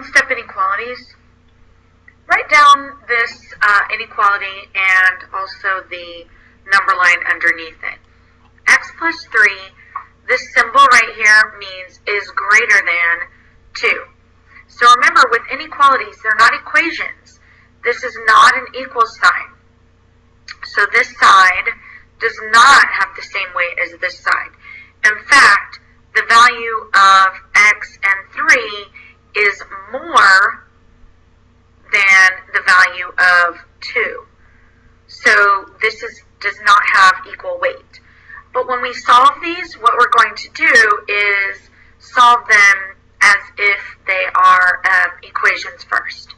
step inequalities, write down this inequality and also the number line underneath it. X plus 3, this symbol right here means is greater than 2. So remember, with inequalities, they're not equations. This is not an equal sign. So this side does not have the same weight as this side. In fact, the value of x and 3 is more than the value of 2. So this does not have equal weight. But when we solve these, what we're going to do is solve them as if they are equations first.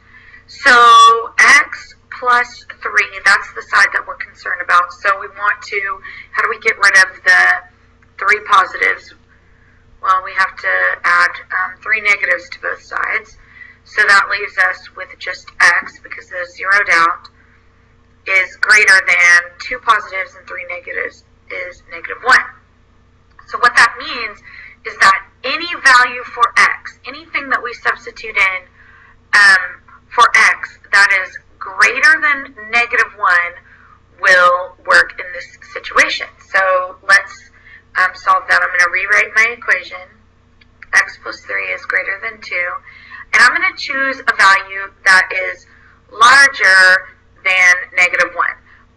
So x plus 3, that's the side that we're concerned about. So we want to, how do we get rid of the 3 positives? Well, we have to add 3 negatives to both sides. So that leaves us with just x, because those zeroed out, is greater than 2 positives and 3 negatives is negative 1. So what that means is that any value for x, anything that we substitute in for x that is greater than negative 1 will work in this situation. So let's solve that. I'm going to rewrite my equation. X plus 3 is greater than 2. And I'm going to choose a value that is larger than negative 1.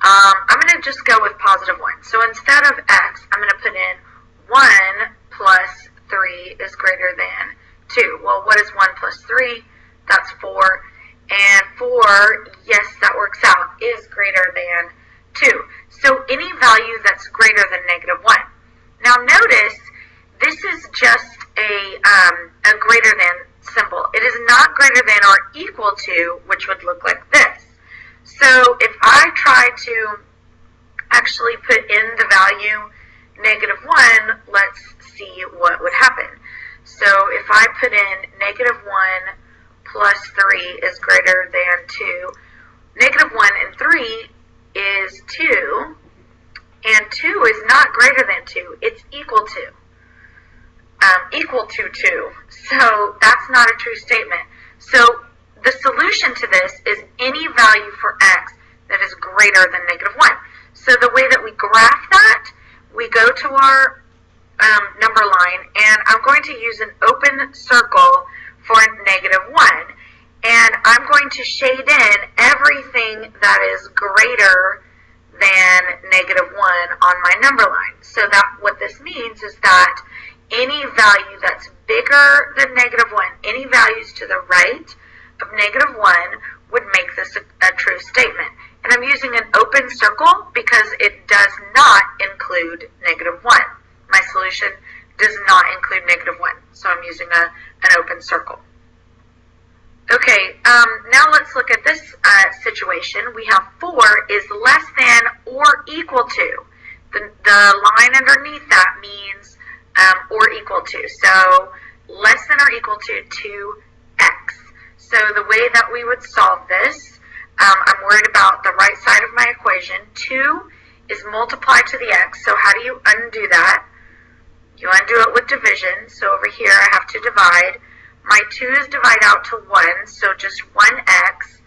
I'm going to just go with positive 1. So instead of x, I'm going to put in 1 plus 3 is greater than 2. Well, what is 1 plus 3? That's 4. And 4, yes, that works out, is greater than 2. So any value that's greater than negative 1. Now notice, this is just a greater than symbol. It is not greater than or equal to, which would look like this. So if I try to actually put in the value negative 1, let's see what would happen. So if I put in negative 1 plus 3 is greater than 2, negative 1 and 3 is 2, and 2 is not greater than 2, it's equal to. Equal to 2. So that's not a true statement. So the solution to this is any value for x that is greater than negative 1. So the way that we graph that, we go to our number line, and I'm going to use an open circle for negative 1. And I'm going to shade in everything that is greater than negative 1 on my number line. So that what this means is that any value that's bigger than negative 1, any values to the right of negative 1 would make this a true statement. And I'm using an open circle because it does not include negative 1. My solution does not include negative 1, so I'm using an open circle. Okay, now let's look at this situation. We have 4 is less than or equal to. The line underneath that means or equal to. So less than or equal to 2x. So the way that we would solve this, I'm worried about the right side of my equation. 2 is multiplied to the x. So how do you undo that? You undo it with division. So over here I have to divide. My 2's divide out to 1, so just 1x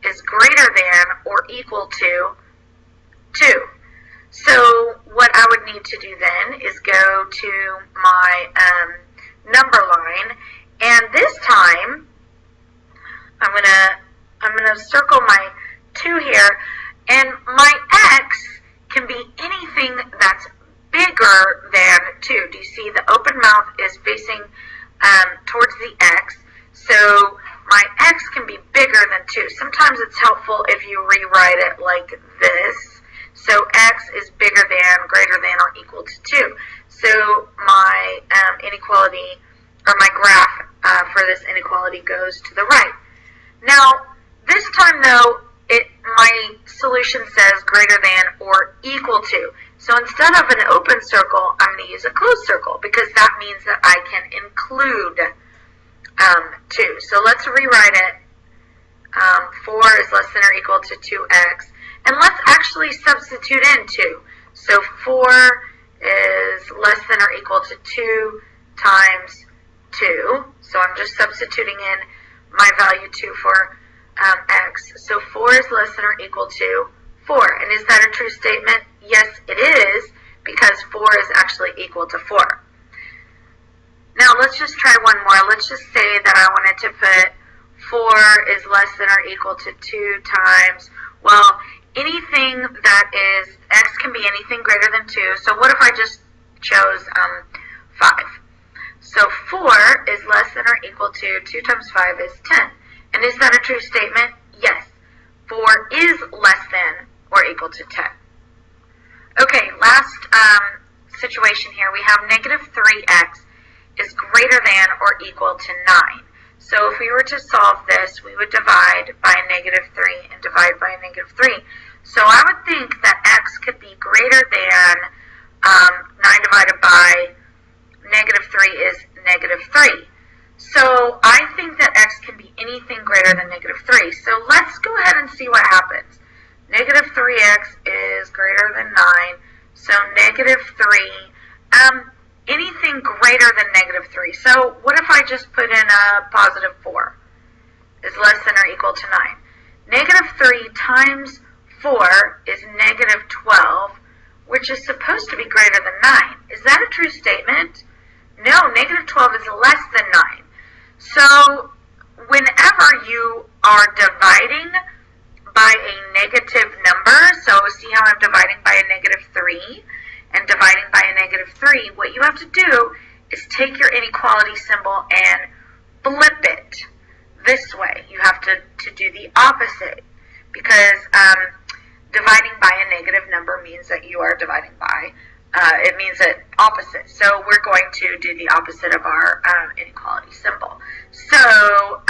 is greater than or equal to 2. So what I would need to do then is go to my number line, and this time I'm gonna circle my 2 here, and my x can be anything that's bigger than 2. Do you see the open mouth is facing towards the x, so my x can be bigger than 2. Sometimes it's helpful if you rewrite it like this. So x is bigger than, greater than, or equal to 2. So my inequality, or my graph for this inequality goes to the right. Now, this time though, my solution says greater than or equal to. So instead of an open circle, I'm going to use a closed circle because that means that I can include 2. So let's rewrite it. 4 is less than or equal to 2x. And let's actually substitute in 2. So 4 is less than or equal to 2 times 2. So I'm just substituting in my value 2 for x. So 4 is less than or equal to 4. And is that a true statement? Yes, it is, because 4 is actually equal to 4. Now let's just try one more. Let's just say that I wanted to put 4 is less than or equal to 2 times, well, anything that is, x can be anything greater than 2. So what if I just chose 5? So 4 is less than or equal to 2 times 5 is 10. And is that a true statement? Yes. 4 is less than or equal to 10. Okay, last situation here. We have negative 3x is greater than or equal to 9. So if we were to solve this, we would divide by a negative 3 and divide by a negative 3. So I would think that x could be greater than 9 divided by negative 3 is negative 3. So I think that x can be anything greater than negative 3. So let's go ahead and see what happens. Negative 3x is greater than 9. So negative 3, anything greater than negative 3. So what if I just put in a positive 4 is less than or equal to 9? Negative 3 times 4 is negative 12, which is supposed to be greater than 9. Is that a true statement? No, negative 12 is less than 9. So whenever you are dividing by a negative number, so see how I'm dividing by a negative 3 and dividing by a negative 3, what you have to do is take your inequality symbol and flip it this way. You have to do the opposite, because dividing by a negative number means that you are dividing by, it means that opposite. So we're going to do the opposite of our inequality symbol. So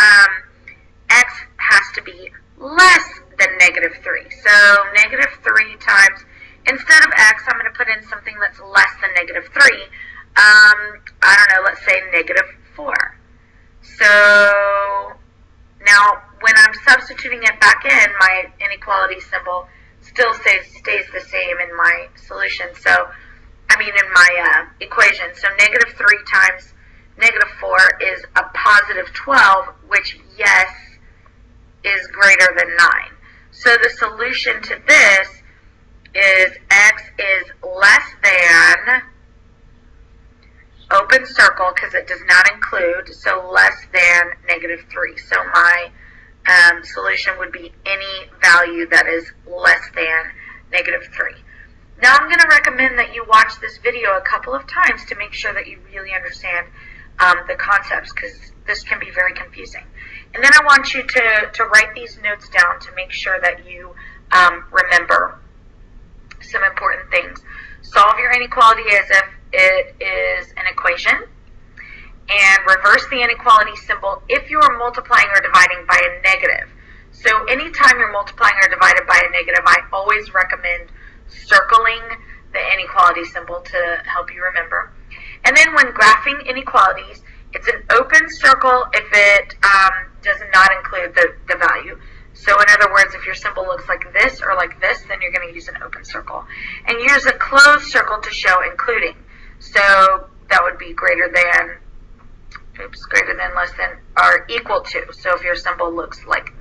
x has to be less than negative 3. So negative 3 times, instead of x, I'm going to put in something that's less than negative 3. I don't know, let's say negative 4. So now when I'm substituting it back in, my inequality symbol still stays the same in my solution. So, in my equation. So negative 3 times negative 4 is a positive 12, which, yes, is greater than 9. So the solution to this is x is less than, open circle because it does not include, so less than negative 3. So my solution would be any value that is less than negative 3. Now I'm going to recommend that you watch this video a couple of times to make sure that you really understand the concepts, because this can be very confusing. And then I want you to write these notes down to make sure that you remember some important things. Solve your inequality as if it is an equation, and reverse the inequality symbol if you are multiplying or dividing by a negative. So anytime you're multiplying or divided by a negative, I always recommend circling the inequality symbol to help you remember. And then when graphing inequalities, it's an open circle if it does not include the value. So in other words, if your symbol looks like this or like this, then you're going to use an open circle. And use a closed circle to show including. So that would be greater than, less than, or equal to. So if your symbol looks like